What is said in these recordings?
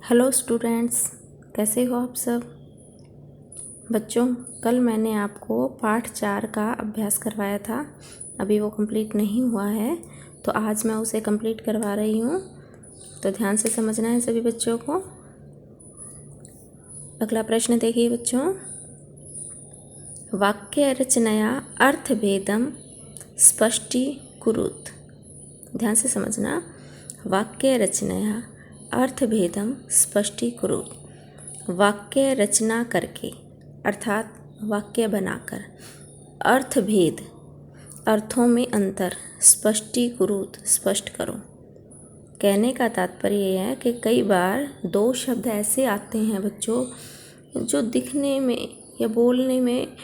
Hello students, कैसे हो आप सब बच्चों। कल मैंने आपको पाठ 4 का अभ्यास करवाया था, अभी वो कंप्लीट नहीं हुआ है, तो आज मैं उसे कंप्लीट करवा रही हूँ। तो ध्यान से समझना है सभी बच्चों को। अगला प्रश्न देखिए बच्चों, वाक्य रचनया अर्थभेदम स्पष्टीकुरुत। ध्यान से समझना, वाक्य रचनया अर्थभेदम स्पष्टीकुरुत। वाक्य रचना करके अर्थात वाक्य बनाकर अर्थभेद अर्थों में अंतर स्पष्टीकुरुत स्पष्ट करो। कहने का तात्पर्य यह है कि कई बार दो शब्द ऐसे आते हैं बच्चों जो दिखने में या बोलने में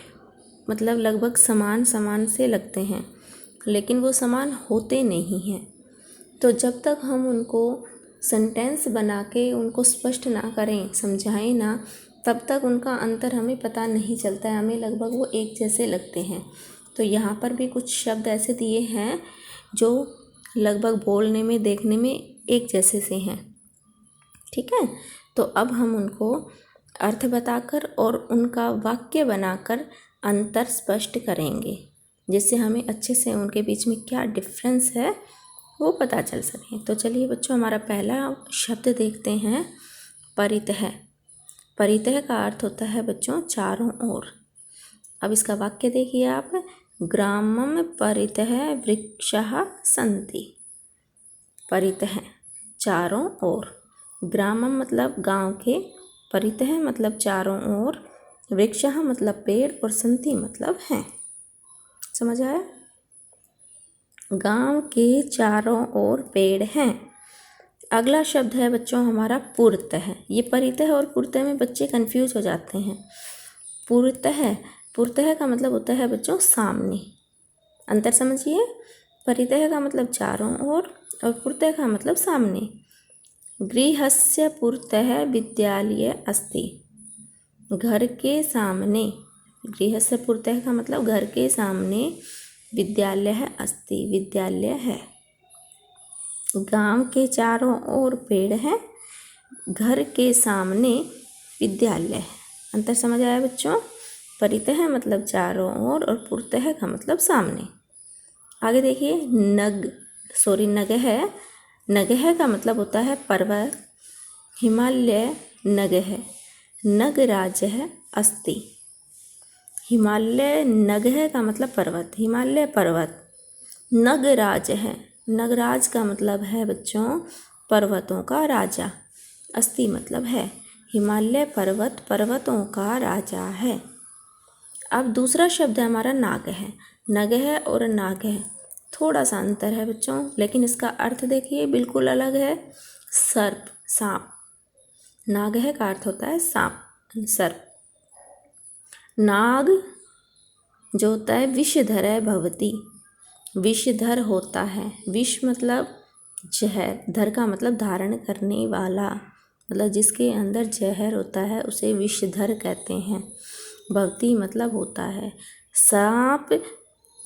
मतलब लगभग समान समान से लगते हैं, लेकिन वो समान होते नहीं हैं। तो जब तक हम उनको सेंटेंस बना के उनको स्पष्ट ना करें, समझाएं ना, तब तक उनका अंतर हमें पता नहीं चलता है, हमें लगभग वो एक जैसे लगते हैं। तो यहाँ पर भी कुछ शब्द ऐसे दिए हैं जो लगभग बोलने में देखने में एक जैसे से हैं, ठीक है। तो अब हम उनको अर्थ बताकर और उनका वाक्य बनाकर अंतर स्पष्ट करेंगे, जिससे हमें अच्छे से उनके बीच में क्या डिफरेंस है वो पता चल सके। तो चलिए बच्चों, हमारा पहला शब्द देखते हैं, परितः। परितः का अर्थ होता है बच्चों चारों ओर। अब इसका वाक्य देखिए आप, ग्रामम परितः वृक्षाः सन्ति। परितः चारों ओर, ग्रामम मतलब गांव के, परितः मतलब चारों ओर, वृक्षाः मतलब पेड़ और सन्ति मतलब हैं। समझ आया? गांव के चारों ओर पेड़ हैं। अगला शब्द है बच्चों हमारा पुरतः। ये परितः और पुरतः में बच्चे कंफ्यूज हो जाते हैं। पुरतः, पुरतः का मतलब होता है बच्चों सामने। अंतर समझिए, परितः का मतलब चारों ओर और पुरतः का मतलब सामने। गृहस्य पुरतः विद्यालय अस्ति। घर के सामने, गृहस्य पुरतः का मतलब घर के सामने विद्यालय है, अस्ति विद्यालय है। गांव के चारों ओर पेड़ हैं, घर के सामने विद्यालय है। अंतर समझ आया बच्चों? परितः मतलब चारों ओर और पुरतः का मतलब सामने। आगे देखिए, नगः। नगः का मतलब होता है पर्वत, हिमालय नगः, नगराजः अस्ति। हिमालय नगः का मतलब पर्वत, हिमालय पर्वत। नगराज है, नगराज का मतलब है बच्चों पर्वतों का राजा, अस्ति मतलब है। हिमालय पर्वत पर्वतों का राजा है। अब दूसरा शब्द है हमारा नागः। नगः और नागः थोड़ा सा अंतर है बच्चों, लेकिन इसका अर्थ देखिए बिल्कुल अलग है। सर्प, सांप। नागः का अर्थ होता है सांप, सर्प। नाग जो होता है विषधर भवति, विषधर होता है। विष मतलब जहर, धर का मतलब धारण करने वाला, मतलब जिसके अंदर जहर होता है उसे विषधर कहते हैं। भवति मतलब होता है। सांप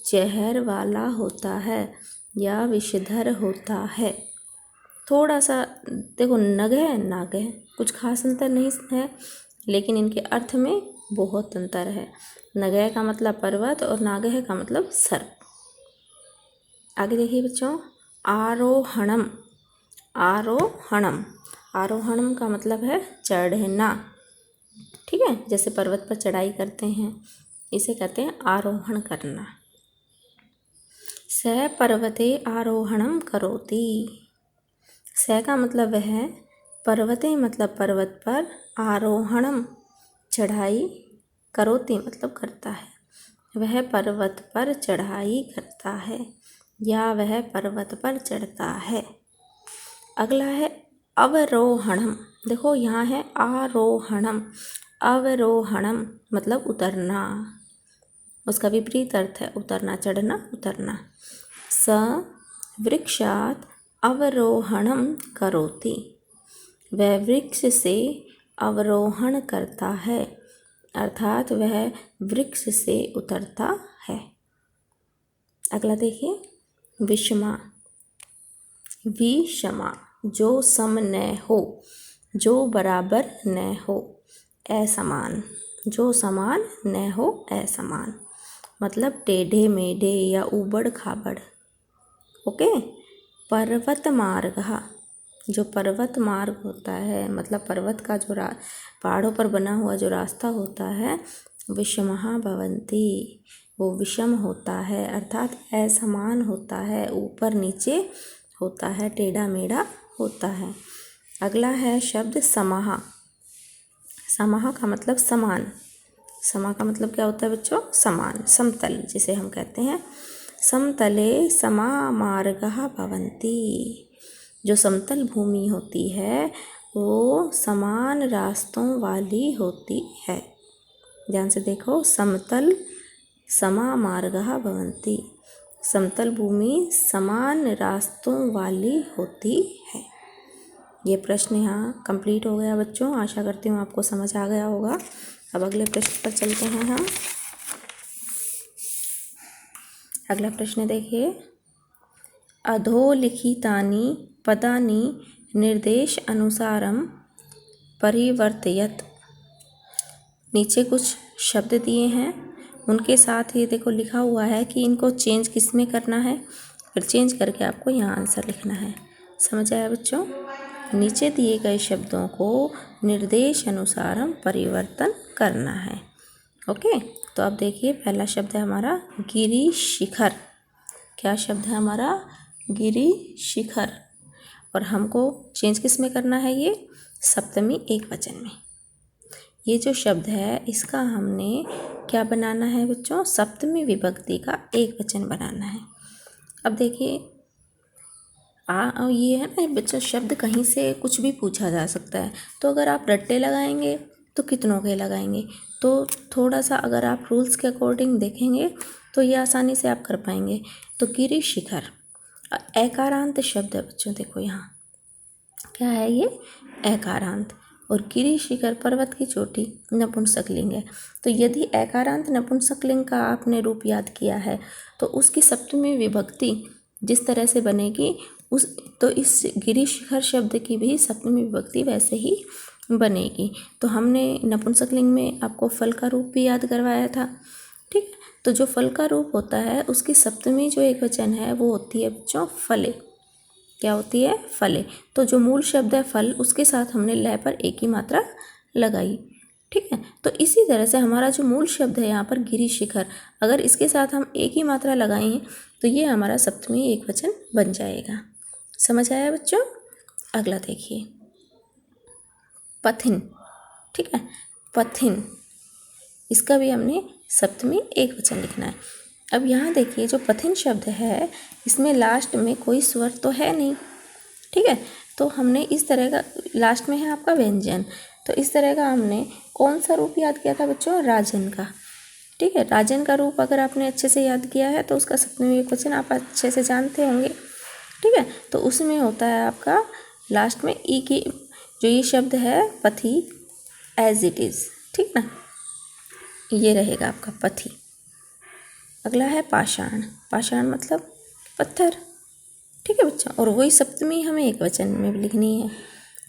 जहर वाला होता है या विषधर होता है। थोड़ा सा देखो, नगः नागः कुछ खास अंतर नहीं है, लेकिन इनके अर्थ में बहुत अंतर है। नगः का मतलब पर्वत और नागः का मतलब सर्प। आगे देखिए बच्चों, आरोहणम। आरोहणम, आरोहणम का मतलब है चढ़ना, ठीक है। जैसे पर्वत पर चढ़ाई करते हैं, इसे कहते हैं आरोहण करना। स पर्वते आरोहणम करोति। स का मतलब वह है, पर्वते मतलब पर्वत पर, आरोहणम चढ़ाई, करोति मतलब करता है। वह पर्वत पर चढ़ाई करता है या वह पर्वत पर चढ़ता है। अगला है अवरोहणम। देखो यहाँ है आरोहणम, अवरोहणम मतलब उतरना, उसका विपरीत अर्थ है उतरना, चढ़ना, उतरना। स वृक्षात् अवरोहणम करोति। वह वृक्ष से अवरोहण करता है, अर्थात वह वृक्ष से उतरता है। अगला देखिए, विषमा। विषमा जो सम न हो, जो बराबर न हो, असमान, जो समान न हो, असमान, मतलब टेढ़े मेढ़े या ऊबड़ खाबड़। ओके। पर्वत मार्गः, जो पर्वत मार्ग होता है, मतलब पर्वत का जो पहाड़ों पर बना हुआ जो रास्ता होता है, विषमः भवन्ति, वो विषम होता है, अर्थात असमान होता है, ऊपर नीचे होता है, टेढ़ा मेढ़ा होता है। अगला है शब्द समः। समः का मतलब समान। समा का मतलब क्या होता है बच्चों? समान, समतल जिसे हम कहते हैं। समतले समामार्गः भवन्ति, जो समतल भूमि होती है वो समान रास्तों वाली होती है। ध्यान से देखो, समतल समामार्गः भवन्ति, समतल भूमि समान रास्तों वाली होती है। ये प्रश्न यहाँ कंप्लीट हो गया बच्चों। आशा करती हूँ आपको समझ आ गया होगा। अब अगले प्रश्न पर चलते हैं हम। अगला प्रश्न देखिए, अधोलिखितानि पदानि निर्देश अनुसारम परिवर्तयत। नीचे कुछ शब्द दिए हैं, उनके साथ ये देखो लिखा हुआ है कि इनको चेंज किस में करना है, फिर चेंज करके आपको यहाँ आंसर लिखना है। समझ आया बच्चों? नीचे दिए गए शब्दों को निर्देश अनुसार परिवर्तन करना है। ओके, तो अब देखिए पहला शब्द है हमारा गिरि शिखर। क्या शब्द है हमारा? गिरि शिखर। और हमको चेंज किस में करना है? ये सप्तमी एकवचन में। ये जो शब्द है इसका हमने क्या बनाना है बच्चों? सप्तमी विभक्ति का एकवचन बनाना है। अब देखिए ये है ना बच्चों, शब्द कहीं से कुछ भी पूछा जा सकता है, तो अगर आप रट्टे लगाएंगे तो कितनों के लगाएंगे, तो थोड़ा सा अगर आप रूल्स के अकॉर्डिंग देखेंगे तो ये आसानी से आप कर पाएंगे। तो गिरि शिखर एकारांत शब्द है बच्चों, देखो यहाँ क्या है, ये एकारांत। और गिरि शिखर पर्वत की चोटी नपुंसकलिंग है। तो यदि एकारांत नपुंसकलिंग का आपने रूप याद किया है तो उसकी सप्तमी विभक्ति जिस तरह से बनेगी तो इस गिरि शिखर शब्द की भी सप्तमी विभक्ति वैसे ही बनेगी। तो हमने नपुंसकलिंग में आपको फल का रूप भी याद करवाया था, ठीक। तो जो फल का रूप होता है उसकी सप्तमी जो एकवचन है वो होती है बच्चों फले। क्या होती है? फले। तो जो मूल शब्द है फल, उसके साथ हमने लय पर एक ही मात्रा लगाई, ठीक है। तो इसी तरह से हमारा जो मूल शब्द है यहाँ पर गिरि शिखर, अगर इसके साथ हम एक ही मात्रा लगाएं तो ये हमारा सप्तमी एकवचन बन जाएगा। समझ आया बच्चों? अगला देखिए पथिन, ठीक है। पथिन, इसका भी हमने सप्तमी एकवचन लिखना है। अब यहाँ देखिए जो पथिन शब्द है इसमें लास्ट में कोई स्वर तो है नहीं, ठीक है। तो हमने इस तरह का, लास्ट में है आपका व्यंजन, तो इस तरह का हमने कौन सा रूप याद किया था बच्चों? राजन का, ठीक है। राजन का रूप अगर आपने अच्छे से याद किया है तो उसका सप्तमी एकवचन आप अच्छे से जानते होंगे, ठीक है। तो उसमें होता है आपका लास्ट में ई की, जो ये शब्द है पथि, एज इट इज़, ठीक ना, ये रहेगा आपका पथि। अगला है पाषाण। पाषाण मतलब पत्थर, ठीक है बच्चों। और वही सप्तमी हमें एकवचन में लिखनी है।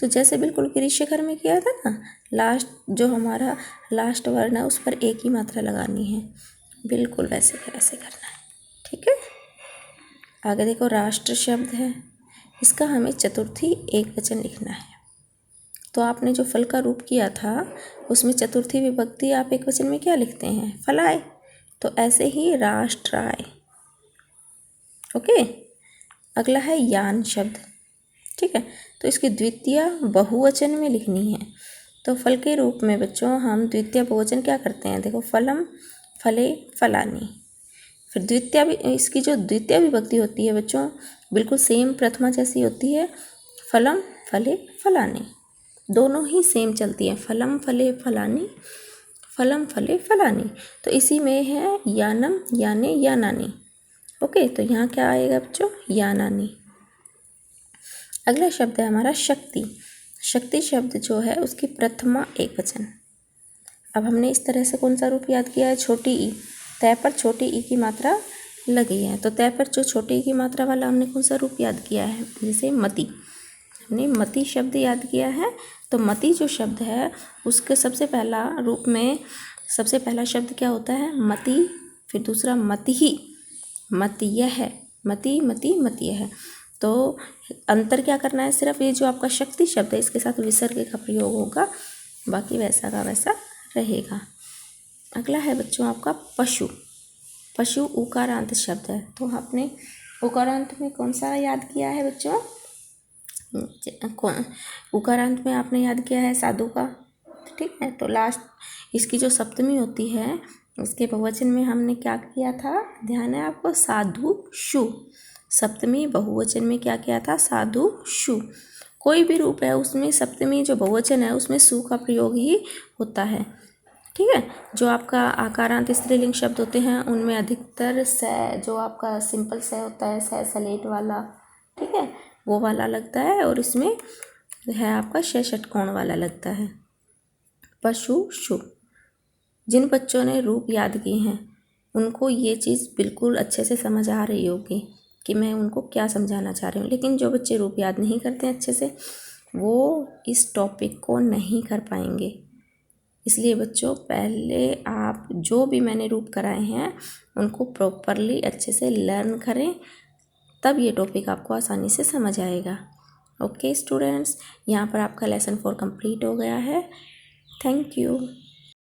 तो जैसे बिल्कुल गिरि शिखर में किया था ना, लास्ट जो हमारा लास्ट वर्ण है उस पर एक ही मात्रा लगानी है, बिल्कुल वैसे वैसे करना है, ठीक है। आगे देखो राष्ट्र शब्द है, इसका हमें चतुर्थी एकवचन लिखना है। तो आपने जो फल का रूप किया था उसमें चतुर्थी विभक्ति आप एकवचन में क्या लिखते हैं? फलाए। तो ऐसे ही राष्ट्राय, ओके। अगला है यान शब्द, ठीक है। तो इसकी द्वितीय बहुवचन में लिखनी है। तो फल के रूप में बच्चों हम द्वितीय बहुवचन क्या करते हैं? देखो फलम, फले, फलानी। फिर द्वितीय, इसकी जो द्वितीय विभक्ति होती है बच्चों बिल्कुल सेम प्रथमा जैसी होती है, फलम, फले, फलानी, दोनों ही सेम चलती है, फलम, फले, फलानी, फलम, फले, फलानी। तो इसी में है यानम, याने, यानानी, ओके। तो यहाँ क्या आएगा बच्चों? यानानी। अगला शब्द है हमारा शक्ति। शक्ति शब्द जो है उसकी प्रथमा एकवचन। अब हमने इस तरह से कौन सा रूप याद किया है? छोटी ई, तय पर छोटी ई की मात्रा लगी है, तो तय पर जो छोटी ई की मात्रा वाला हमने कौन सा रूप याद किया है? जैसे मति, हमने मति शब्द याद किया है। तो मति जो शब्द है उसके सबसे पहला रूप में सबसे पहला शब्द क्या होता है? मति। फिर दूसरा मतिहि, मतियः, मति मति मतियः। तो अंतर क्या करना है? सिर्फ ये जो आपका शक्ति शब्द है इसके साथ विसर्ग का प्रयोग होगा, बाकी वैसा का वैसा रहेगा। अगला है बच्चों आपका पशु। पशु उकारांत शब्द है। तो आपने उकारांत में कौन सा याद किया है बच्चों? उकारांत में आपने याद किया है साधु का, ठीक है। तो लास्ट इसकी जो सप्तमी होती है इसके बहुवचन में हमने क्या किया था? ध्यान है आपको? साधु शु। सप्तमी बहुवचन में क्या किया था? साधु शु। कोई भी रूप है उसमें सप्तमी जो बहुवचन है उसमें सु का प्रयोग ही होता है, ठीक है। जो आपका आकारांत स्त्रीलिंग शब्द होते हैं उनमें अधिकतर स जो आपका सिंपल स होता है, स सलेट वाला, ठीक है, वो वाला लगता है, और इसमें है आपका श षटकोण वाला लगता है। पशु शु। जिन बच्चों ने रूप याद किए हैं उनको ये चीज़ बिल्कुल अच्छे से समझ आ रही होगी कि मैं उनको क्या समझाना चाह रही हूँ। लेकिन जो बच्चे रूप याद नहीं करते अच्छे से वो इस टॉपिक को नहीं कर पाएंगे। इसलिए बच्चों पहले आप जो भी मैंने रूप कराए हैं उनको प्रॉपरली अच्छे से लर्न करें, तब ये टॉपिक आपको आसानी से समझ आएगा। ओके स्टूडेंट्स, यहाँ पर आपका लेसन 4 कंप्लीट हो गया है। Thank you.